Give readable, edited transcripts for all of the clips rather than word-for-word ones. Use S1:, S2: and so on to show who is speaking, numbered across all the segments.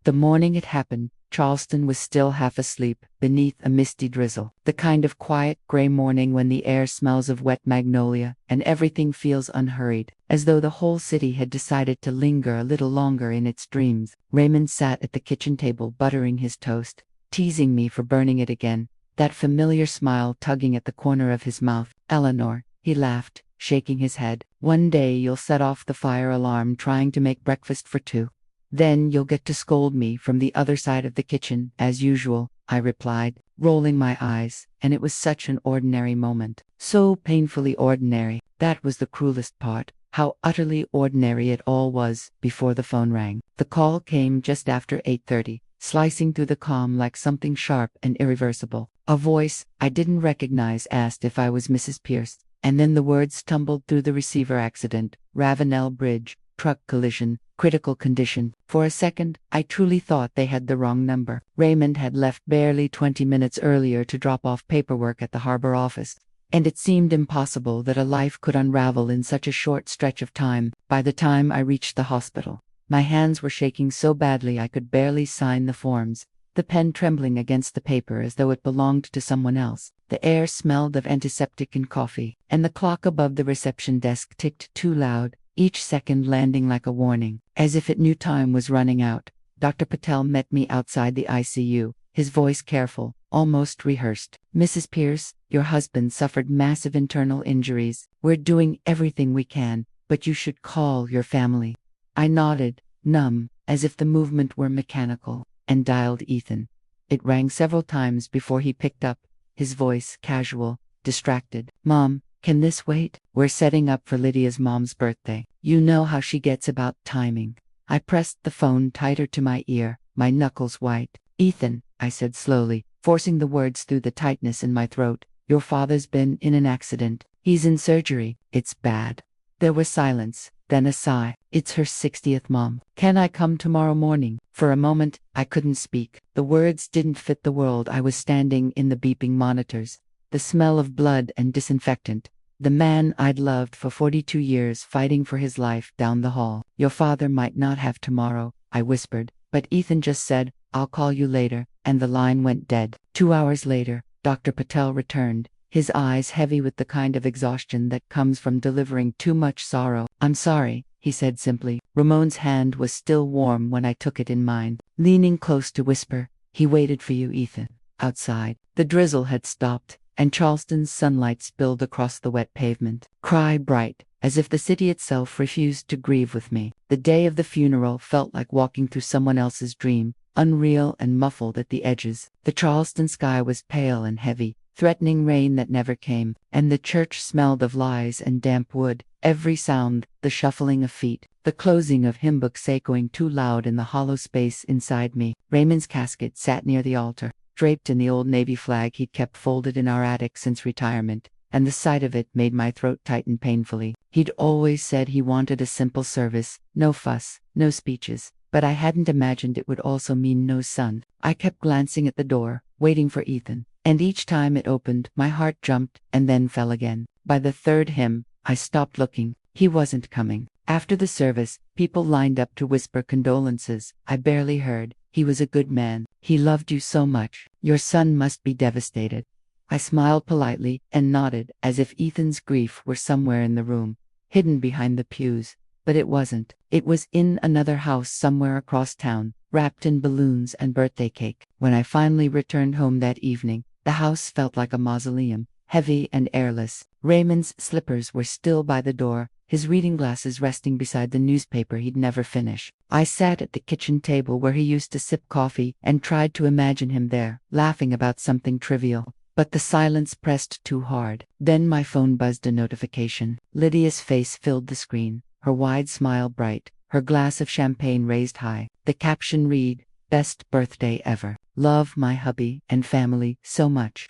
S1: The morning it happened, Charleston was still half asleep, beneath a misty drizzle. The kind of quiet, gray morning when the air smells of wet magnolia, and everything feels unhurried, as though the whole city had decided to linger a little longer in its dreams. Raymond sat at the kitchen table buttering his toast, teasing me for burning it again, that familiar smile tugging at the corner of his mouth. "Eleanor," he laughed, shaking his head, "one day you'll set off the fire alarm trying to make breakfast for two. Then you'll get to scold me from the other side of the kitchen, as usual," I replied, rolling my eyes, and it was such an ordinary moment. So painfully ordinary. That was the cruelest part, how utterly ordinary it all was, before the phone rang. The call came just after 8:30, slicing through the calm like something sharp and irreversible. A voice I didn't recognize asked if I was Mrs. Pierce, and then the words tumbled through the receiver: accident, Ravenel Bridge, truck collision, critical condition. For a second, I truly thought they had the wrong number. Raymond had left barely 20 minutes earlier to drop off paperwork at the harbor office, and it seemed impossible that a life could unravel in such a short stretch of time. By the time I reached the hospital, my hands were shaking so badly I could barely sign the forms, the pen trembling against the paper as though it belonged to someone else. The air smelled of antiseptic and coffee, and the clock above the reception desk ticked too loud, each second landing like a warning, as if it knew time was running out. Dr. Patel met me outside the ICU, his voice careful, almost rehearsed. "Mrs. Pierce, your husband suffered massive internal injuries. We're doing everything we can, but you should call your family." I nodded, numb, as if the movement were mechanical, and dialed Ethan. It rang several times before he picked up, his voice casual, distracted. "Mom, can this wait? We're setting up for Lydia's mom's birthday. You know how she gets about timing." I pressed the phone tighter to my ear, my knuckles white. "Ethan," I said slowly, forcing the words through the tightness in my throat, "your father's been in an accident. He's in surgery. It's bad." There was silence, then a sigh. "It's her 60th, Mom. Can I come tomorrow morning?" For a moment, I couldn't speak. The words didn't fit the world I was standing in. The beeping monitors, the smell of blood and disinfectant, the man I'd loved for 42 years fighting for his life down the hall. "Your father might not have tomorrow," I whispered, but Ethan just said, "I'll call you later," and the line went dead. 2 hours later, Dr. Patel returned, his eyes heavy with the kind of exhaustion that comes from delivering too much sorrow. "I'm sorry," he said simply. Ramon's hand was still warm when I took it in mine. Leaning close to whisper, "He waited for you, Ethan." Outside, the drizzle had stopped, and Charleston's sunlight spilled across the wet pavement, cry bright, as if the city itself refused to grieve with me. The day of the funeral felt like walking through someone else's dream, unreal and muffled at the edges. The Charleston sky was pale and heavy, threatening rain that never came, and the church smelled of lies and damp wood. Every sound, the shuffling of feet, the closing of hymn books echoing too loud in the hollow space inside me. Raymond's casket sat near the altar, draped in the old Navy flag he'd kept folded in our attic since retirement, and the sight of it made my throat tighten painfully. He'd always said he wanted a simple service, no fuss, no speeches, but I hadn't imagined it would also mean no son. I kept glancing at the door, waiting for Ethan, and each time it opened, my heart jumped and then fell again. By the third hymn, I stopped looking. He wasn't coming. After the service, people lined up to whisper condolences. I barely heard. "He was a good man. He loved you so much. Your son must be devastated." I smiled politely and nodded, as if Ethan's grief were somewhere in the room, hidden behind the pews. But it wasn't. It was in another house somewhere across town, wrapped in balloons and birthday cake. When I finally returned home that evening, the house felt like a mausoleum, heavy and airless. Raymond's slippers were still by the door, his reading glasses resting beside the newspaper he'd never finish. I sat at the kitchen table where he used to sip coffee and tried to imagine him there, laughing about something trivial. But the silence pressed too hard. Then my phone buzzed a notification. Lydia's face filled the screen, her wide smile bright, her glass of champagne raised high. The caption read, "Best birthday ever. Love my hubby and family so much."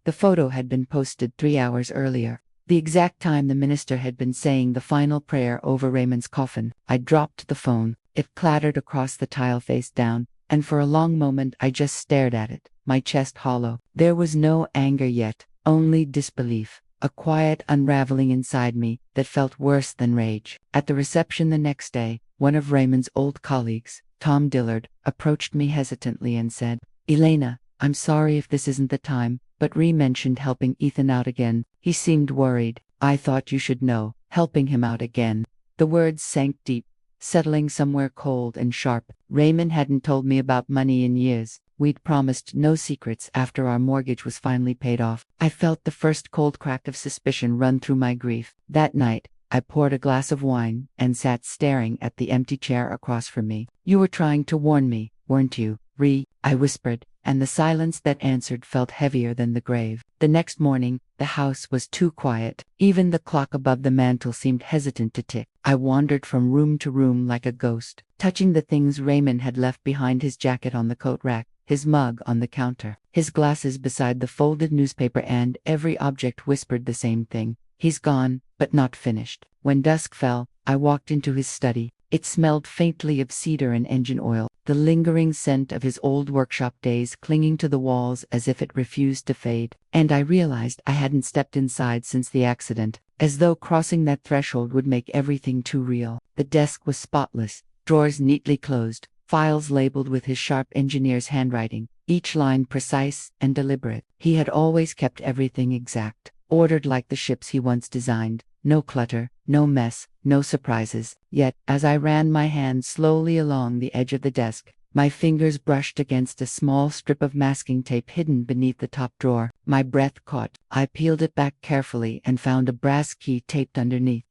S1: The photo had been posted 3 hours earlier, the exact time the minister had been saying the final prayer over Raymond's coffin. I dropped the phone. It clattered across the tile face down, and for a long moment I just stared at it, my chest hollow. There was no anger yet, only disbelief, a quiet unraveling inside me that felt worse than rage. At the reception the next day, one of Raymond's old colleagues, Tom Dillard, approached me hesitantly and said, "Elena, I'm sorry if this isn't the time, but Ree mentioned helping Ethan out again. He seemed worried. I thought you should know, helping him out again." The words sank deep, settling somewhere cold and sharp. Raymond hadn't told me about money in years. We'd promised no secrets after our mortgage was finally paid off. I felt the first cold crack of suspicion run through my grief. That night, I poured a glass of wine and sat staring at the empty chair across from me. "You were trying to warn me, weren't you, Ree?" I whispered, and the silence that answered felt heavier than the grave. The next morning, the house was too quiet. Even the clock above the mantel seemed hesitant to tick. I wandered from room to room like a ghost, touching the things Raymond had left behind: his jacket on the coat rack, his mug on the counter, his glasses beside the folded newspaper, and every object whispered the same thing: "He's gone, but not finished." When dusk fell, I walked into his study. It smelled faintly of cedar and engine oil, the lingering scent of his old workshop days clinging to the walls as if it refused to fade. And I realized I hadn't stepped inside since the accident, as though crossing that threshold would make everything too real. The desk was spotless, drawers neatly closed, files labeled with his sharp engineer's handwriting, each line precise and deliberate. He had always kept everything exact, ordered like the ships he once designed. No clutter, no mess, no surprises. Yet, as I ran my hand slowly along the edge of the desk, my fingers brushed against a small strip of masking tape hidden beneath the top drawer. My breath caught. I peeled it back carefully and found a brass key taped underneath,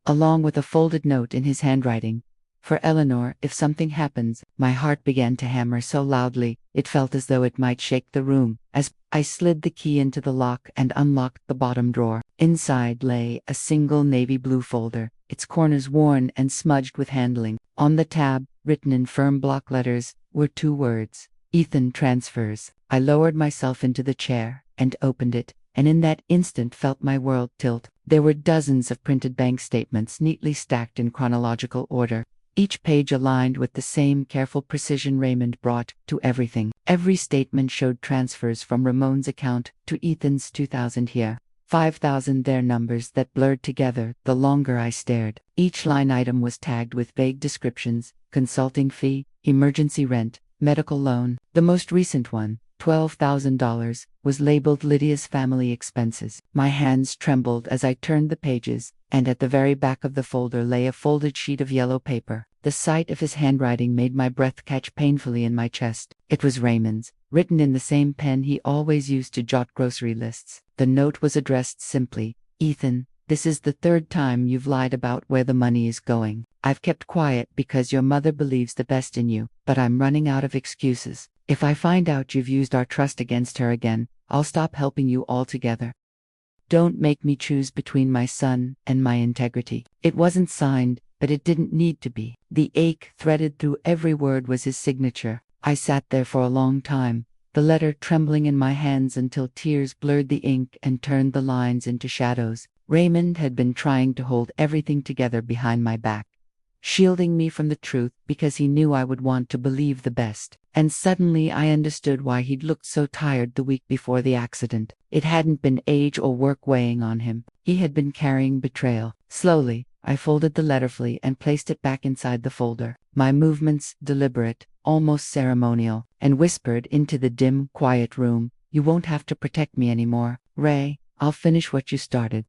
S1: along with a folded note in his handwriting: "For Eleanor, if something happens." My heart began to hammer so loudly, it felt as though it might shake the room. As I slid the key into the lock and unlocked the bottom drawer, inside lay a single navy blue folder, its corners worn and smudged with handling. On the tab, written in firm block letters, were 2 words: "Ethan transfers." I lowered myself into the chair and opened it, and in that instant felt my world tilt. There were dozens of printed bank statements neatly stacked in chronological order, each page aligned with the same careful precision Raymond brought to everything. Every statement showed transfers from Ramon's account to Ethan's: 2,000 here, 5,000 there, numbers that blurred together the longer I stared. Each line item was tagged with vague descriptions: consulting fee, emergency rent, medical loan. The most recent one, $12,000, was labeled Lydia's family expenses. My hands trembled as I turned the pages, and at the very back of the folder lay a folded sheet of yellow paper. The sight of his handwriting made my breath catch painfully in my chest. It was Raymond's, written in the same pen he always used to jot grocery lists. The note was addressed simply: "Ethan, this is the 3rd time you've lied about where the money is going. I've kept quiet because your mother believes the best in you, but I'm running out of excuses. If I find out you've used our trust against her again, I'll stop helping you altogether. Don't make me choose between my son and my integrity." It wasn't signed, but it didn't need to be. The ache threaded through every word was his signature. I sat there for a long time, the letter trembling in my hands until tears blurred the ink and turned the lines into shadows. Raymond had been trying to hold everything together behind my back, shielding me from the truth because he knew I would want to believe the best. And suddenly I understood why he'd looked so tired the week before the accident. It hadn't been age or work weighing on him. He had been carrying betrayal. Slowly, I folded the letter fully and placed it back inside the folder, my movements deliberate, almost ceremonial, and whispered into the dim, quiet room: "You won't have to protect me anymore, Ray. I'll finish what you started."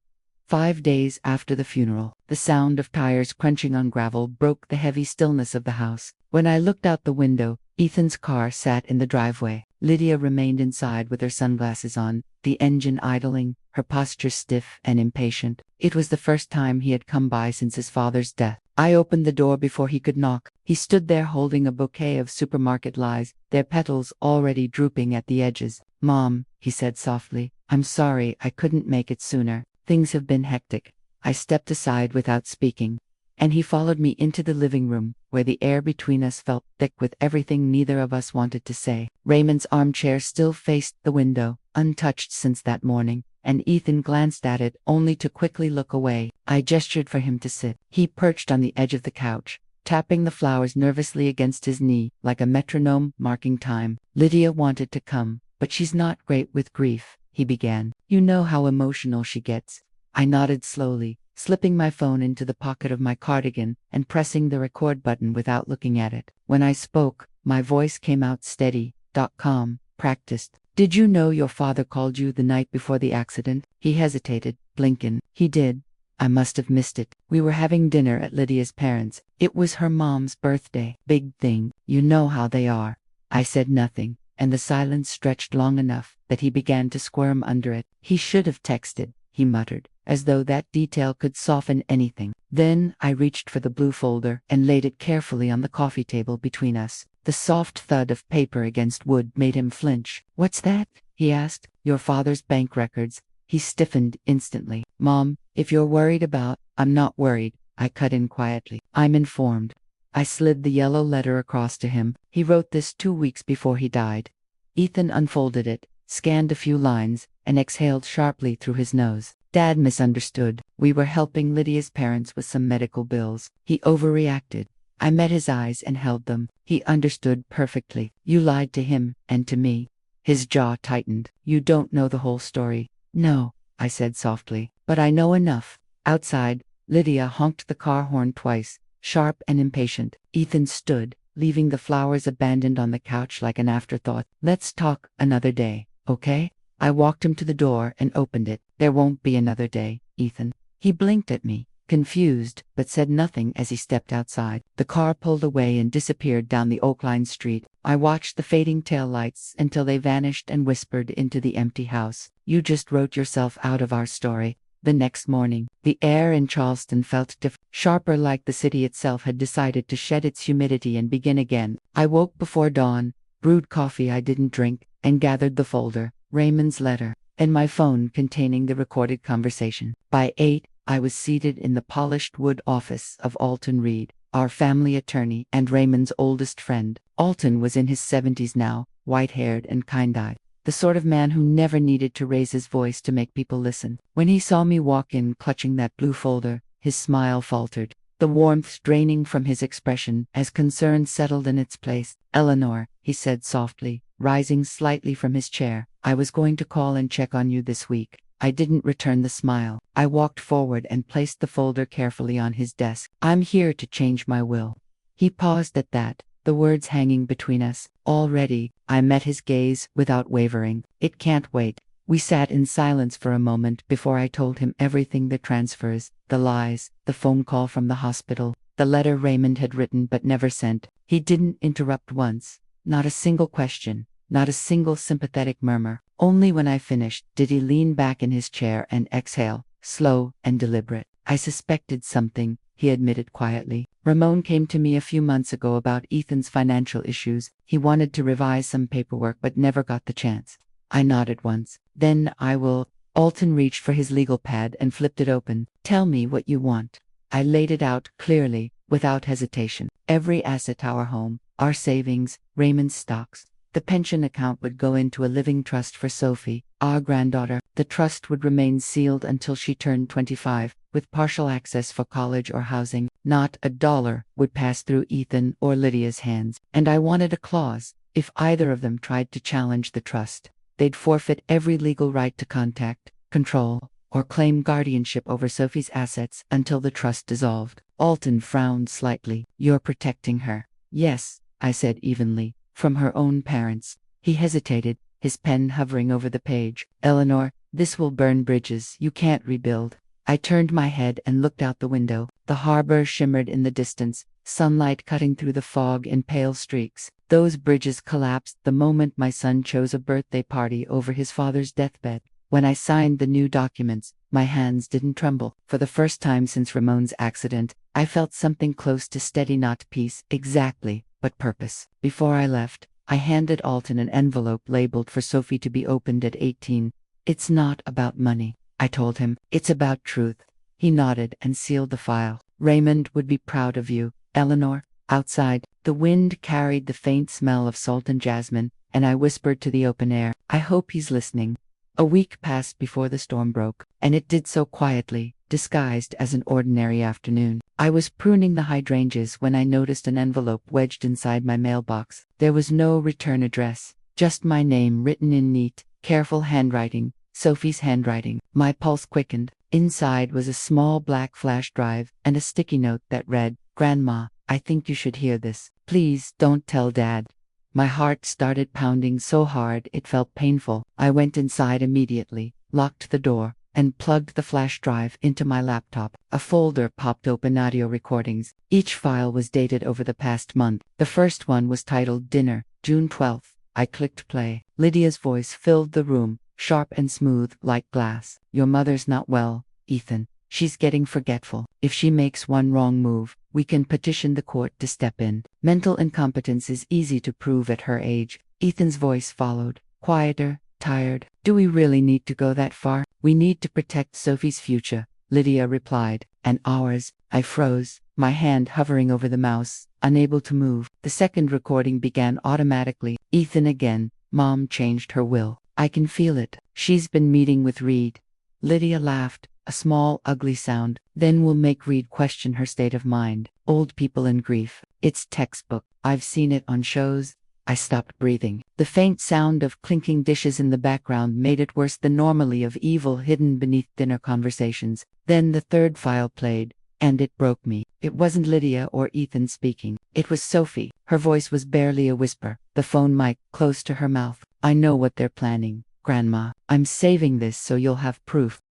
S1: 5 days after the funeral, the sound of tires crunching on gravel broke the heavy stillness of the house. When I looked out the window, Ethan's car sat in the driveway. Lydia remained inside with her sunglasses on, the engine idling, her posture stiff and impatient. It was the first time he had come by since his father's death. I opened the door before he could knock. He stood there holding a bouquet of supermarket lies, their petals already drooping at the edges. "Mom," he said softly, "I'm sorry I couldn't make it sooner. Things have been hectic." I stepped aside without speaking, and he followed me into the living room, where the air between us felt thick with everything neither of us wanted to say. Raymond's armchair still faced the window, untouched since that morning, and Ethan glanced at it only to quickly look away. I gestured for him to sit. He perched on the edge of the couch, tapping the flowers nervously against his knee, like a metronome marking time. "Lydia wanted to come, but she's not great with grief," he began. "You know how emotional she gets." I nodded slowly, slipping my phone into the pocket of my cardigan and pressing the record button without looking at it. When I spoke, my voice came out steady, calm, practiced. Did you know your father called you the night before the accident? He hesitated, blinking. He did. I must have missed it. We were having dinner at Lydia's parents'. It was her mom's birthday. Big thing. You know how they are. I said nothing, and the silence stretched long enough that he began to squirm under it. He should have texted, he muttered, as though that detail could soften anything. Then I reached for the blue folder and laid it carefully on the coffee table between us. The soft thud of paper against wood made him flinch. What's that? He asked. Your father's bank records. He stiffened instantly. Mom, if you're worried about, I'm not worried, I cut in quietly. I'm informed. I slid the yellow letter across to him. He wrote this 2 weeks before he died. Ethan unfolded it, scanned a few lines, and exhaled sharply through his nose. Dad misunderstood. We were helping Lydia's parents with some medical bills. He overreacted. I met his eyes and held them. He understood perfectly. You lied to him, and to me. His jaw tightened. You don't know the whole story. No, I said softly, but I know enough. Outside, Lydia honked the car horn twice, sharp and impatient. Ethan stood, leaving the flowers abandoned on the couch like an afterthought. Let's talk another day, okay? I walked him to the door and opened it. There won't be another day, Ethan. He blinked at me, confused, but said nothing as he stepped outside. The car pulled away and disappeared down the oak-lined street. I watched the fading taillights until they vanished and whispered into the empty house. You just wrote yourself out of our story. The next morning, the air in Charleston felt sharper, like the city itself had decided to shed its humidity and begin again. I woke before dawn, brewed coffee I didn't drink, and gathered the folder, Raymond's letter, and my phone containing the recorded conversation. By 8, I was seated in the polished wood office of Alton Reed, our family attorney and Raymond's oldest friend. Alton was in his 70s now, white-haired and kind-eyed, the sort of man who never needed to raise his voice to make people listen. When he saw me walk in clutching that blue folder, his smile faltered, the warmth draining from his expression as concern settled in its place. Eleanor, he said softly, rising slightly from his chair, I was going to call and check on you this week. I didn't return the smile. I walked forward and placed the folder carefully on his desk. I'm here to change my will. He paused at that, the words hanging between us. Already, I met his gaze without wavering. It can't wait. We sat in silence for a moment before I told him everything: the transfers, the lies, the phone call from the hospital, the letter Raymond had written but never sent. He didn't interrupt once. Not a single question, not a single sympathetic murmur. Only when I finished did he lean back in his chair and exhale, slow and deliberate. I suspected something, he admitted quietly. Ramon came to me a few months ago about Ethan's financial issues. He wanted to revise some paperwork but never got the chance. I nodded once. Then I will. Alton reached for his legal pad and flipped it open. Tell me what you want. I laid it out clearly, without hesitation. Every asset: our home, our savings, Raymond's stocks. The pension account would go into a living trust for Sophie, our granddaughter. The trust would remain sealed until she turned 25, with partial access for college or housing. Not a dollar would pass through Ethan or Lydia's hands. And I wanted a clause: if either of them tried to challenge the trust, they'd forfeit every legal right to contact, control, or claim guardianship over Sophie's assets until the trust dissolved. Alton frowned slightly. You're protecting her? Yes, I said evenly. From her own parents. He hesitated, his pen hovering over the page. Eleanor, this will burn bridges you can't rebuild. I turned my head and looked out the window. The harbor shimmered in the distance, sunlight cutting through the fog in pale streaks. Those bridges collapsed the moment my son chose a birthday party over his father's deathbed. When I signed the new documents, my hands didn't tremble. For the first time since Ramon's accident, I felt something close to steady, not peace exactly, but purpose. Before I left, I handed Alton an envelope labeled for Sophie to be opened at 18. It's not about money, I told him. It's about truth. He nodded and sealed the file. Raymond would be proud of you, Eleanor. Outside, the wind carried the faint smell of salt and jasmine, and I whispered to the open air, I hope he's listening. A week passed before the storm broke, and it did so quietly, disguised as an ordinary afternoon. I was pruning the hydrangeas when I noticed an envelope wedged inside my mailbox. There was no return address, just my name written in neat, careful handwriting, Sophie's handwriting. My pulse quickened. Inside was a small black flash drive and a sticky note that read, "Grandma, I think you should hear this. Please don't tell Dad." My heart started pounding so hard it felt painful. I went inside immediately, locked the door, and plugged the flash drive into my laptop. A folder popped open, audio recordings. Each file was dated over the past month. The first one was titled Dinner, June 12th. I clicked play. Lydia's voice filled the room, sharp and smooth like glass. "Your mother's not well, Ethan. She's getting forgetful. If she makes one wrong move, we can petition the court to step in. Mental incompetence is easy to prove at her age." Ethan's voice followed, quieter, tired. "Do we really need to go that far?" "We need to protect Sophie's future," Lydia replied. "And ours." I froze, my hand hovering over the mouse, unable to move. The second recording began automatically. "Ethan again. Mom changed her will. I can feel it. She's been meeting with Reed." Lydia laughed, a small, ugly sound. "Then we'll make Reed question her state of mind. Old people in grief. It's textbook. I've seen it on shows." I stopped breathing. The faint sound of clinking dishes in the background made it worse than normally, of evil hidden beneath dinner conversations. Then the third file played, and it broke me. It wasn't Lydia or Ethan speaking. It was Sophie. Her voice was barely a whisper, the phone mic close to her mouth. "I know what they're planning, Grandma. I'm saving this so you'll have proof."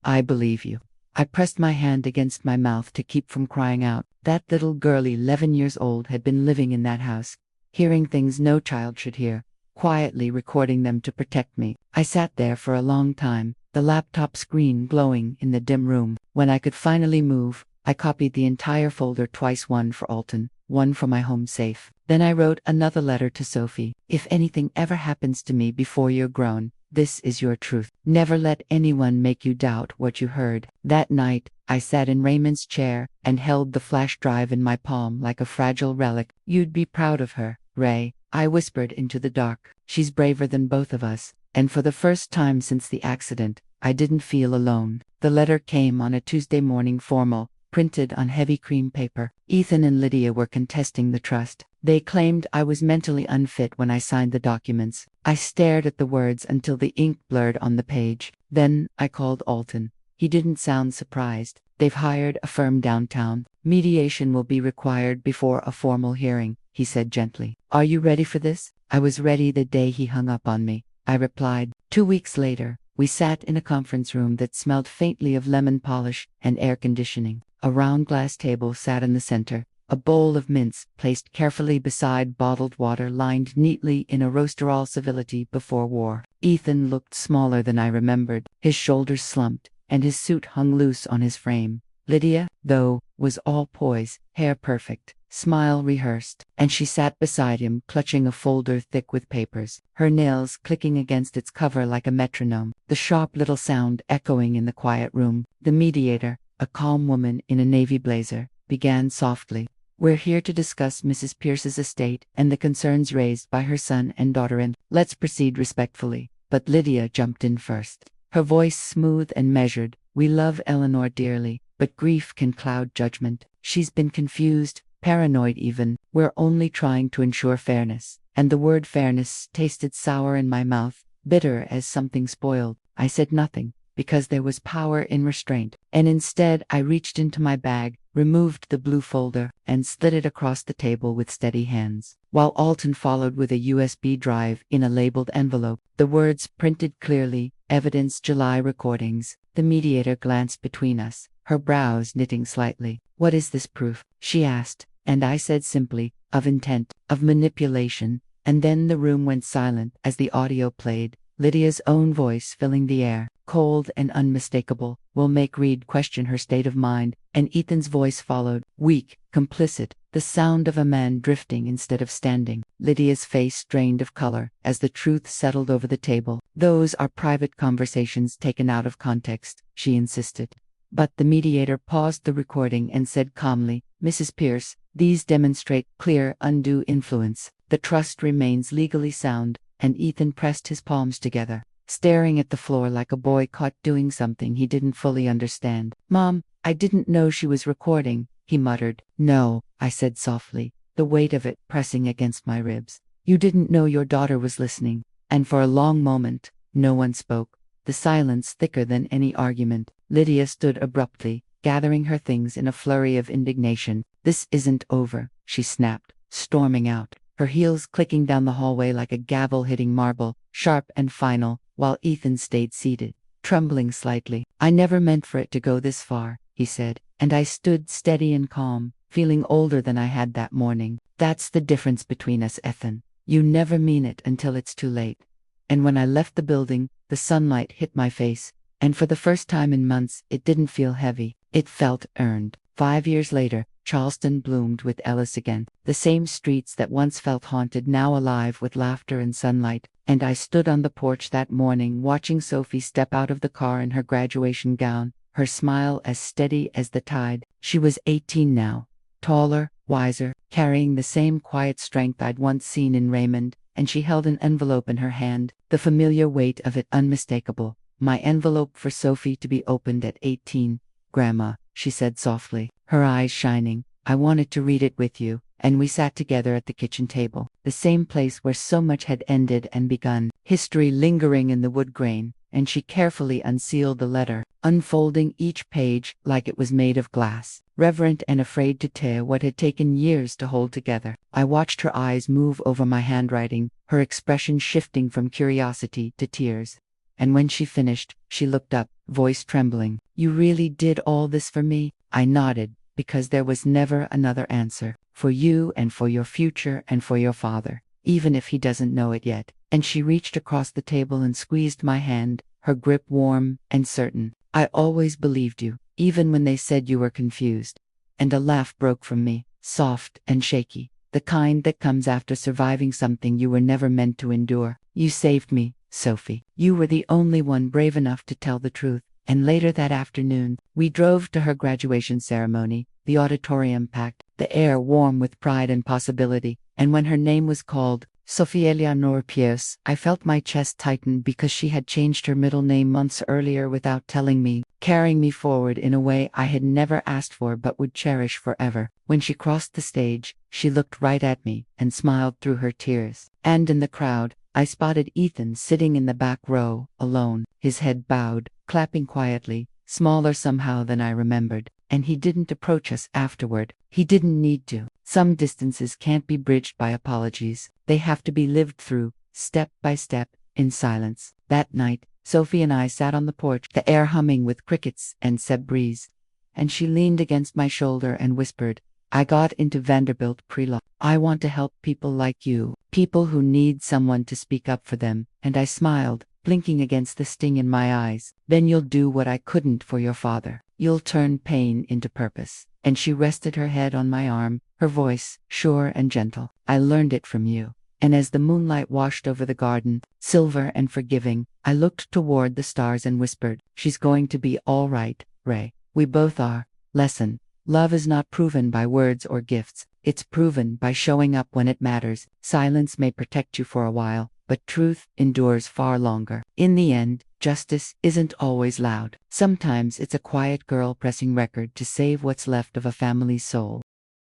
S1: "I believe you." I pressed my hand against my mouth to keep from crying out. That little girl, 11 years old, had been living in that house, hearing things no child should hear, quietly recording them to protect me. I sat there for a long time, the laptop screen glowing in the dim room. When I could finally move, I copied the entire folder twice, one for Alton, one for my home safe. Then I wrote another letter to Sophie. "If anything ever happens to me before you're grown, this is your truth. Never let anyone make you doubt what you heard." That night, I sat in Raymond's chair and held the flash drive in my palm like a fragile relic. "You'd be proud of her, Ray," I whispered into the dark. "She's braver than both of us." And for the first time since the accident, I didn't feel alone. The letter came on a Tuesday morning, formal, printed on heavy cream paper. Ethan and Lydia were contesting the trust. They claimed I was mentally unfit when I signed the documents. I stared at the words until the ink blurred on the page. Then I called Alton. He didn't sound surprised. "They've hired a firm downtown. Mediation will be required before a formal hearing," he said gently. "Are you ready for this?" I was ready the day he hung up on me, I replied. 2 weeks later, we sat in a conference room that smelled faintly of lemon polish and air conditioning. A round glass table sat in the center, a bowl of mints placed carefully beside bottled water lined neatly in a roaster. All civility before war. Ethan looked smaller than I remembered. His shoulders slumped, and his suit hung loose on his frame. Lydia, though, was all poise, hair perfect, smile rehearsed, and she sat beside him, clutching a folder thick with papers, her nails clicking against its cover like a metronome, the sharp little sound echoing in the quiet room. The mediator, a calm woman in a navy blazer, began softly. "We're here to discuss Mrs. Pierce's estate and the concerns raised by her son and daughter-in. Let's proceed respectfully." But Lydia jumped in first. Her voice smooth and measured. "We love Eleanor dearly, but grief can cloud judgment. She's been confused, paranoid even. We're only trying to ensure fairness." And the word fairness tasted sour in my mouth, bitter as something spoiled. I said nothing, because there was power in restraint, and instead I reached into my bag, removed the blue folder, and slid it across the table with steady hands, while Alton followed with a USB drive in a labeled envelope. The words printed clearly, "Evidence July recordings." The mediator glanced between us, her brows knitting slightly. "What is this proof?" she asked, and I said simply, "Of intent, of manipulation." And then the room went silent as the audio played, Lydia's own voice filling the air, cold and unmistakable. "Will make Reed question her state of mind." And Ethan's voice followed, weak, complicit, the sound of a man drifting instead of standing. Lydia's face drained of color as the truth settled over the table. "Those are private conversations taken out of context," she insisted. But the mediator paused the recording and said calmly, "Mrs. Pierce, these demonstrate clear undue influence. The trust remains legally sound." And Ethan pressed his palms together, staring at the floor like a boy caught doing something he didn't fully understand. "Mom, I didn't know she was recording," he muttered. "No," I said softly, the weight of it pressing against my ribs. "You didn't know your daughter was listening." And for a long moment, no one spoke. the silence thicker than any argument. Lydia stood abruptly, gathering her things in a flurry of indignation. "This isn't over," she snapped, storming out, her heels clicking down the hallway like a gavel hitting marble, sharp and final, while Ethan stayed seated, trembling slightly. "I never meant for it to go this far," he said, and I stood steady and calm, feeling older than I had that morning. "That's the difference between us, Ethan. You never mean it until it's too late." And when I left the building, the sunlight hit my face, and for the first time in months, it didn't feel heavy. It felt earned. 5 years later, Charleston bloomed with Ellis again. The same streets that once felt haunted now alive with laughter and sunlight. And I stood on the porch that morning watching Sophie step out of the car in her graduation gown, her smile as steady as the tide. She was 18 now, taller, wiser, carrying the same quiet strength I'd once seen in Raymond, and she held an envelope in her hand, the familiar weight of it unmistakable. "My envelope for Sophie to be opened at 18, Grandma," she said softly, her eyes shining. "I wanted to read it with you." And we sat together at the kitchen table, the same place where so much had ended and begun, history lingering in the wood grain, and she carefully unsealed the letter, unfolding each page like it was made of glass, reverent and afraid to tear what had taken years to hold together. I watched her eyes move over my handwriting, her expression shifting from curiosity to tears. And when she finished, she looked up, voice trembling. "You really did all this for me?" I nodded, because there was never another answer. "For you and for your future and for your father, even if he doesn't know it yet." And she reached across the table and squeezed my hand, her grip warm and certain. "I always believed you, even when they said you were confused." And a laugh broke from me, soft and shaky, the kind that comes after surviving something you were never meant to endure. "You saved me, Sophie. You were the only one brave enough to tell the truth." And later that afternoon, we drove to her graduation ceremony, the auditorium packed, the air warm with pride and possibility. And when her name was called, Sophie Eleanor Pierce, I felt my chest tighten because she had changed her middle name months earlier without telling me, carrying me forward in a way I had never asked for but would cherish forever. When she crossed the stage, she looked right at me and smiled through her tears. And in the crowd, I spotted Ethan sitting in the back row, alone, his head bowed, clapping quietly, smaller somehow than I remembered. And he didn't approach us afterward. He didn't need to. Some distances can't be bridged by apologies. They have to be lived through, step by step, in silence. That night, Sophie and I sat on the porch, the air humming with crickets and Seb breeze. And she leaned against my shoulder and whispered, "I got into Vanderbilt pre-law. I want to help people like you, people who need someone to speak up for them." And I smiled, blinking against the sting in my eyes. "Then you'll do what I couldn't for your father. You'll turn pain into purpose." And she rested her head on my arm, her voice sure and gentle. "I learned it from you." And as the moonlight washed over the garden, silver and forgiving, I looked toward the stars and whispered, "She's going to be all right, Ray. We both are." Lesson: love is not proven by words or gifts. It's proven by showing up when it matters. Silence may protect you for a while, but truth endures far longer. In the end, justice isn't always loud. Sometimes it's a quiet girl pressing record to save what's left of a family's soul.